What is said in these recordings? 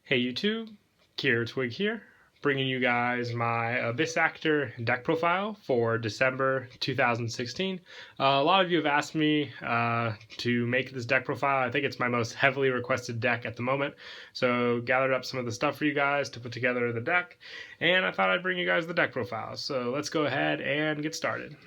Hey YouTube, Kier Twig here, bringing you guys my Abyss Actor deck profile for December 2016. A lot of you have asked me to make this deck profile. I think it's my most heavily requested deck at the moment, so gathered up some of the stuff for you guys to put together the deck, and I thought I'd bring you guys the deck profile. So let's go ahead and get started.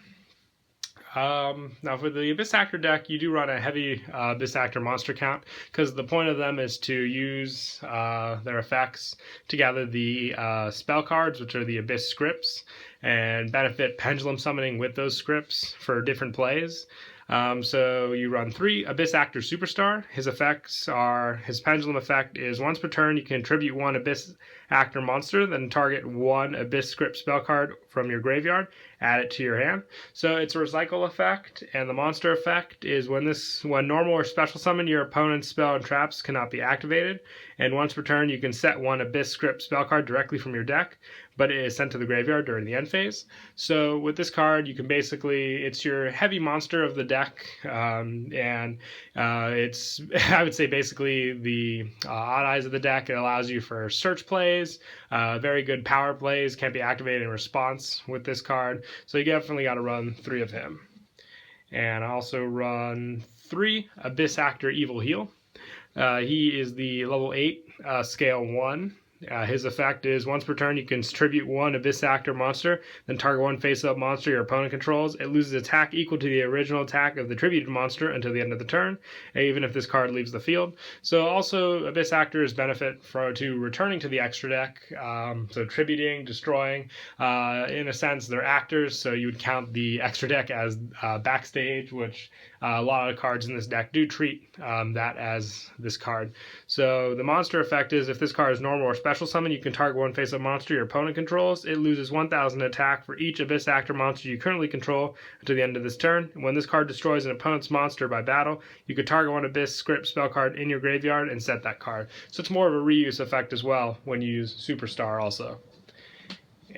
Now for the Abyss Actor deck, you do run a heavy Abyss Actor monster count because the point of them is to use their effects to gather the spell cards, which are the Abyss scripts, and benefit pendulum summoning with those scripts for different plays. So you run 3 Abyss Actor Superstar. His effects are, his pendulum effect is once per turn you can contribute 1 Abyss Actor monster, then target 1 Abyss script spell card from your graveyard, add it to your hand. So it's a recycle effect, and the monster effect is when normal or special summon, your opponent's spell and traps cannot be activated, and once per turn you can set 1 Abyss script spell card directly from your deck, but it is sent to the graveyard during the end phase. So with this card, you can basically, it's your heavy monster of the deck, and it's, I would say, basically the odd eyes of the deck. It allows you for search plays, very good power plays, can't be activated in response with this card, so you definitely got to run 3 of him. And I also run 3 Abyss Actor Evil Heal. He is the level 8 scale 1. His effect is once per turn you can contribute 1 Abyss Actor monster, then target 1 face-up monster your opponent controls. It loses attack equal to the original attack of the tributed monster until the end of the turn, even if this card leaves the field. So also Abyss Actors benefit to returning to the extra deck, so tributing, destroying. In a sense, they're actors, so you would count the extra deck as backstage, which a lot of cards in this deck do treat that as this card. So the monster effect is if this card is normal or special summon, you can target 1 face-up monster your opponent controls. It loses 1,000 attack for each Abyss Actor monster you currently control until the end of this turn. When this card destroys an opponent's monster by battle, you can target 1 Abyss script spell card in your graveyard and set that card. So it's more of a reuse effect as well when you use Superstar also.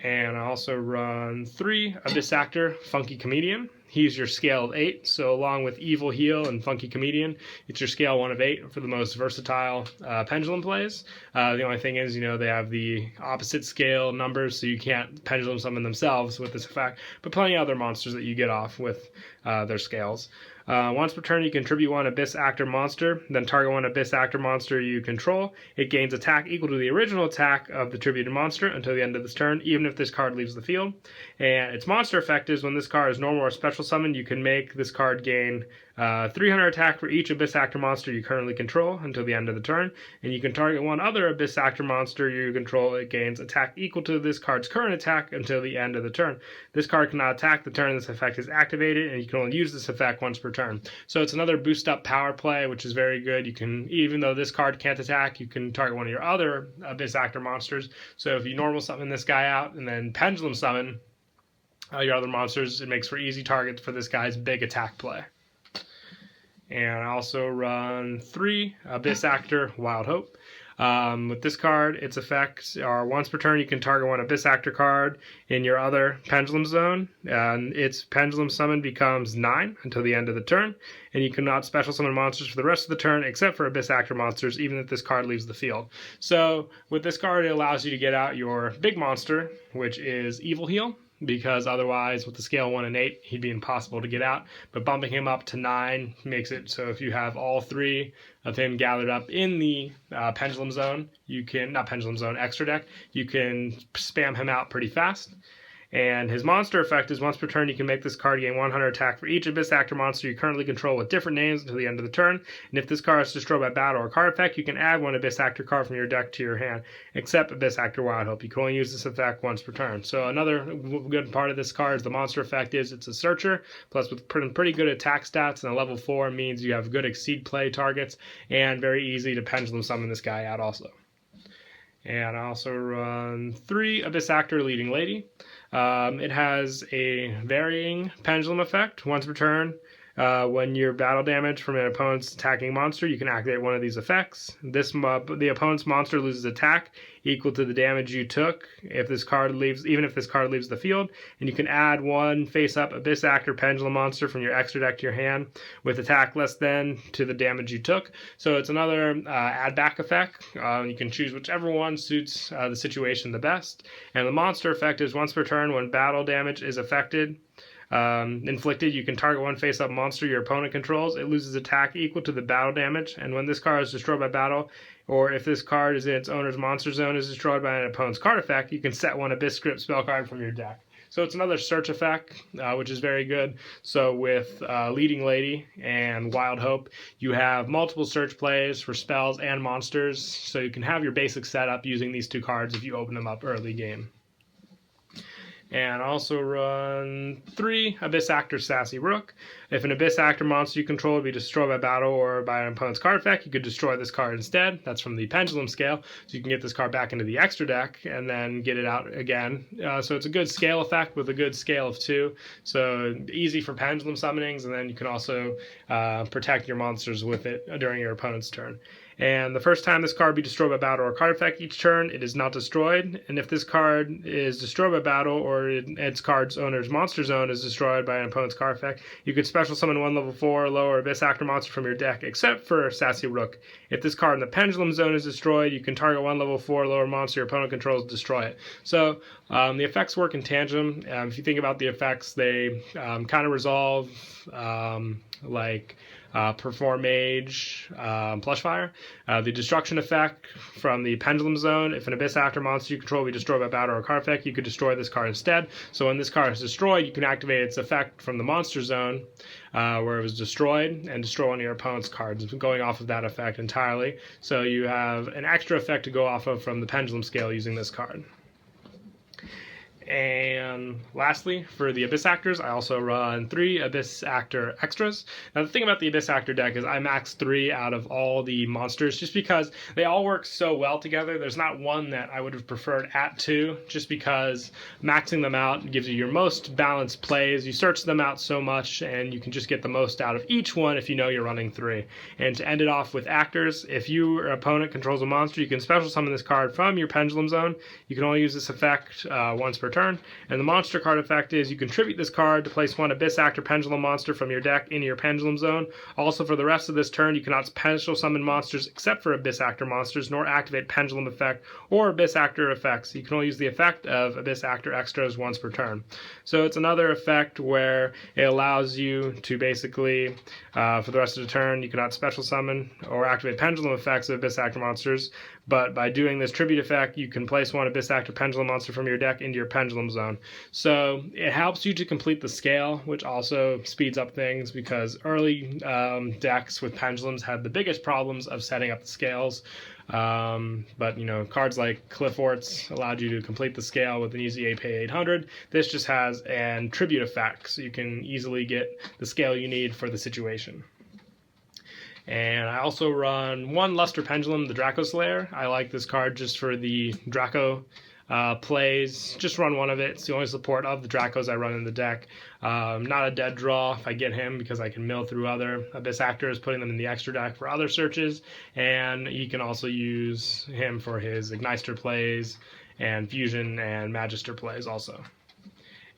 And I also run 3 Abyss Actor Funky Comedian. He's your scale of 8, so along with Evil Heal and Funky Comedian, it's your scale 1 of 8 for the most versatile pendulum plays. The only thing is, they have the opposite scale numbers, so you can't pendulum summon themselves with this effect, but plenty of other monsters that you get off with their scales. Once per turn, you contribute 1 Abyss Actor monster, then target 1 Abyss Actor monster you control. It gains attack equal to the original attack of the tributed monster until the end of this turn, even if this card leaves the field. And its monster effect is when this card is normal or special summon, you can make this card gain 300 attack for each Abyss Actor monster you currently control until the end of the turn, and you can target 1 other Abyss Actor monster you control. It gains attack equal to this card's current attack until the end of the turn. This card cannot attack the turn this effect is activated, and you can only use this effect once per turn. So it's another boost up power play, which is very good. You can, even though this card can't attack, you can target 1 of your other Abyss Actor monsters. So if you normal summon this guy out and then pendulum summon your other monsters, it makes for easy targets for this guy's big attack play. And I also run 3 Abyss Actor Wild Hope. With this card, its effects are once per turn you can target 1 Abyss Actor card in your other pendulum zone, and its pendulum summon becomes 9 until the end of the turn, and you cannot special summon monsters for the rest of the turn except for Abyss Actor monsters, even if this card leaves the field. So with this card, it allows you to get out your big monster, which is Evil Heal, because otherwise with the scale 1 and 8 he'd be impossible to get out, but bumping him up to 9 makes it so if you have all 3 of him gathered up in the pendulum zone, you can, not pendulum zone, extra deck, you can spam him out pretty fast. And his monster effect is once per turn you can make this card gain 100 attack for each Abyss Actor monster you currently control with different names until the end of the turn. And if this card is destroyed by battle or card effect, you can add 1 Abyss Actor card from your deck to your hand, except Abyss Actor Wild Hope. You can only use this effect once per turn. So another good part of this card is the monster effect is it's a searcher, plus with pretty good attack stats, and a level 4 means you have good exceed play targets, and very easy to pendulum summon this guy out also. And I also run 3 Abyss Actor Leading Lady. It has a varying pendulum effect. Once per turn, When you're battle damage from an opponent's attacking monster, you can activate one of these effects. The opponent's monster loses attack equal to the damage you took if this card leaves, even if this card leaves the field. And you can add one face-up Abyss Actor Pendulum monster from your extra deck to your hand with attack less than to the damage you took. So it's another add-back effect. You can choose whichever one suits the situation the best. And the monster effect is once per turn when battle damage is inflicted, you can target one face-up monster your opponent controls. It loses attack equal to the battle damage, and when this card is destroyed by battle, or if this card is in its owner's monster zone is destroyed by an opponent's card effect, you can set one Abyss Script spell card from your deck. So it's another search effect, which is very good. So with Leading Lady and Wild Hope, you have multiple search plays for spells and monsters, so you can have your basic setup using these two cards if you open them up early game. And also run 3 Abyss Actor Sassy Rook. If an Abyss Actor monster you control would be destroyed by battle or by an opponent's card effect, you could destroy this card instead. That's from the Pendulum scale, so you can get this card back into the extra deck and then get it out again. So it's a good scale effect with a good scale of 2. So easy for Pendulum summonings, and then you can also protect your monsters with it during your opponent's turn. And the first time this card be destroyed by battle or card effect each turn, it is not destroyed. And if this card is destroyed by battle or its card's owner's monster zone is destroyed by an opponent's card effect, you could special summon one level 4 or lower Abyss Actor monster from your deck, except for Sassy Rook. If this card in the Pendulum zone is destroyed, you can target one level 4 or lower monster your opponent controls, destroy it. So the effects work in tangent. If you think about the effects, they kind of resolve Perform Mage, Plushfire. The destruction effect from the Pendulum Zone. If an Abyss Actor monster you control will be destroyed by battle or card effect, you could destroy this card instead. So when this card is destroyed, you can activate its effect from the Monster Zone, where it was destroyed, and destroy one of your opponent's cards, going off of that effect entirely. So you have an extra effect to go off of from the Pendulum scale using this card. And lastly, for the Abyss Actors, I also run 3 Abyss Actor Extras. Now, the thing about the Abyss Actor deck is I max 3 out of all the monsters just because they all work so well together. There's not one that I would have preferred at 2, just because maxing them out gives you your most balanced plays. You search them out so much, and you can just get the most out of each one if you know you're running 3. And to end it off with Actors, if your opponent controls a monster, you can special summon this card from your Pendulum Zone. You can only use this effect once per turn, and the monster card effect is you contribute this card to place one Abyss Actor Pendulum monster from your deck into your Pendulum Zone. Also, for the rest of this turn, you cannot special summon monsters except for Abyss Actor monsters, nor activate Pendulum effect or Abyss Actor effects. You can only use the effect of Abyss Actor Extras once per turn. So it's another effect where it allows you to basically, for the rest of the turn, you cannot special summon or activate Pendulum effects of Abyss Actor monsters, but by doing this tribute effect, you can place one Abyss Actor Pendulum monster from your deck into your Pendulum Zone. So it helps you to complete the scale, which also speeds up things because early decks with Pendulums had the biggest problems of setting up the scales. But cards like Cliff Orts allowed you to complete the scale with an easy AP 800. This just has an tribute effect, so you can easily get the scale you need for the situation. And I also run 1 Luster Pendulum, the Draco Slayer. I like this card just for the Draco plays. Just run 1 of it. It's the only support of the Dracos I run in the deck. Not a dead draw if I get him because I can mill through other Abyss Actors, putting them in the extra deck for other searches. And you can also use him for his Ignister plays and Fusion and Magister plays also.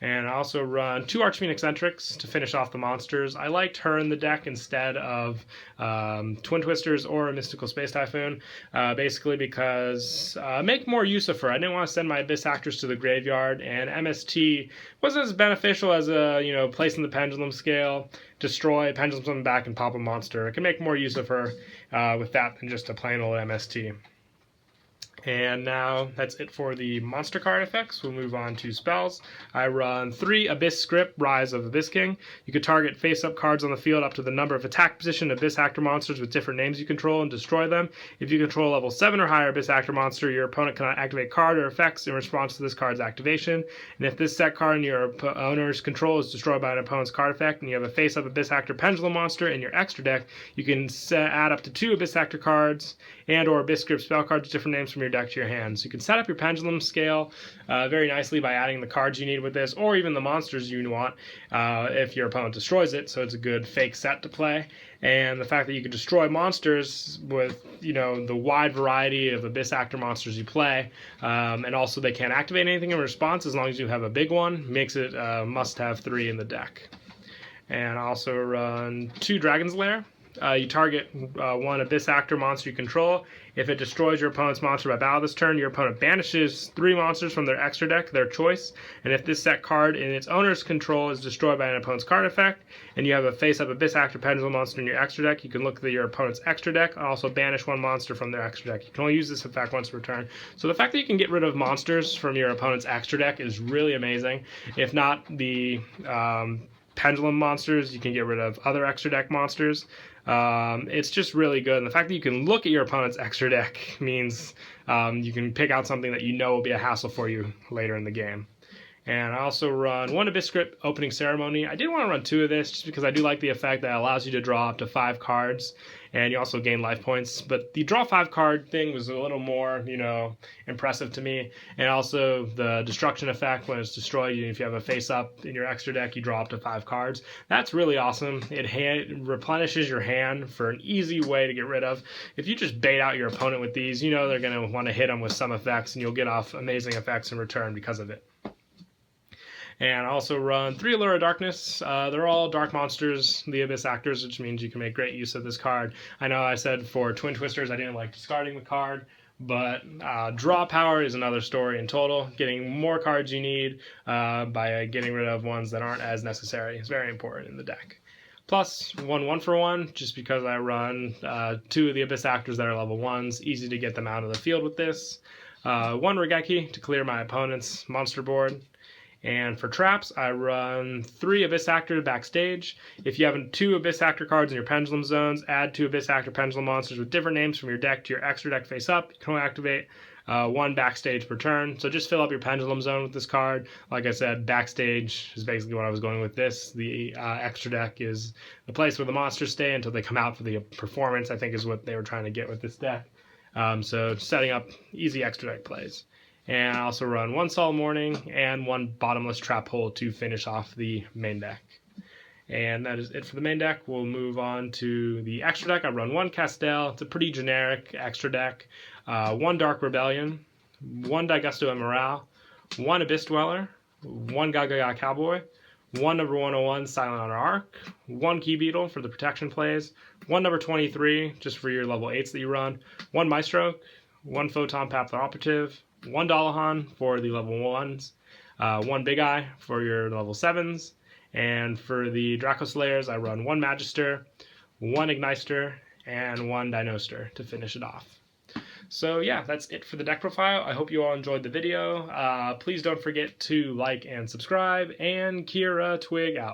And I also run 2 Archfiend Eccentrics to finish off the monsters. I liked her in the deck instead of Twin Twisters or a Mystical Space Typhoon, basically because make more use of her. I didn't want to send my Abyss Actors to the graveyard, and MST wasn't as beneficial as placing the Pendulum scale, destroy, Pendulum summon back, and pop a monster. I can make more use of her with that than just a plain old MST. And now that's it for the monster card effects. We'll move on to spells. I run 3 Abyss Script, Rise of Abyss King. You can target face-up cards on the field up to the number of attack position Abyss Actor monsters with different names you control and destroy them. If you control level 7 or higher Abyss Actor monster, your opponent cannot activate card or effects in response to this card's activation. And if this set card in your owner's control is destroyed by an opponent's card effect, and you have a face-up Abyss Actor Pendulum monster in your extra deck, you can add up to 2 Abyss Actor cards and or Abyss Script spell cards with different names from your deck to your hand. So you can set up your pendulum scale very nicely by adding the cards you need with this, or even the monsters you want if your opponent destroys it, so it's a good fake set to play. And the fact that you can destroy monsters with, the wide variety of Abyss Actor monsters you play, and also they can't activate anything in response as long as you have a big one, makes it a must-have 3 in the deck. And I also run 2 Dragon's Lair. You target one Abyss Actor monster you control. If it destroys your opponent's monster by battle this turn, your opponent banishes 3 monsters from their extra deck, their choice. And if this set card in its owner's control is destroyed by an opponent's card effect, and you have a face-up Abyss Actor Pendulum monster in your extra deck, you can look at your opponent's extra deck and also banish 1 monster from their extra deck. You can only use this effect once per turn. So the fact that you can get rid of monsters from your opponent's extra deck is really amazing. If not the pendulum monsters, you can get rid of other extra deck monsters. It's just really good, and the fact that you can look at your opponent's extra deck means you can pick out something that you know will be a hassle for you later in the game. And I also run 1 Abyss Script Opening Ceremony. I did want to run 2 of this just because I do like the effect that allows you to draw up to 5 cards, and you also gain life points. But the draw 5 card thing was a little more, impressive to me. And also the destruction effect when it's destroyed, if you have a face up in your extra deck, you draw up to 5 cards. That's really awesome. It replenishes your hand for an easy way to get rid of. If you just bait out your opponent with these, they're going to want to hit them with some effects, and you'll get off amazing effects in return because of it. And I also run 3 Lurid Darkness. They're all dark monsters, the Abyss Actors, which means you can make great use of this card. I know I said for Twin Twisters I didn't like discarding the card, but draw power is another story in total. Getting more cards you need by getting rid of ones that aren't as necessary is very important in the deck. Plus 1 for 1, just because I run 2 of the Abyss Actors that are level 1s. Easy to get them out of the field with this. 1 Regeki to clear my opponent's monster board. And for traps, I run 3 Abyss Actor backstage. If you have 2 Abyss Actor cards in your Pendulum zones, add 2 Abyss Actor Pendulum monsters with different names from your deck to your extra deck face up. You can only activate 1 backstage per turn. So just fill up your Pendulum zone with this card. Like I said, backstage is basically what I was going with this. The extra deck is the place where the monsters stay until they come out for the performance, I think is what they were trying to get with this deck. So setting up easy extra deck plays. And I also run 1 Solemn Warning and 1 Bottomless Trap Hole to finish off the main deck. And that is it for the main deck. We'll move on to the extra deck. I run 1 Castell. It's a pretty generic extra deck. 1 Dark Rebellion, 1 Daigusto and Morale, 1 Abyss Dweller, 1 Gaga Cowboy, 1 number 101 Silent Honor Arc, 1 Key Beetle for the protection plays, 1 number 23 just for your level 8s that you run, 1 Maestro, 1 Photon Pathler Operative, 1 Dalahan for the level 1s, 1 Big Eye for your level 7s, and for the Draco Slayers, I run 1 Magister, 1 Igniter, and 1 Dinoster to finish it off. So yeah, that's it for the deck profile. I hope you all enjoyed the video. Please don't forget to like and subscribe, and Kira Twig out.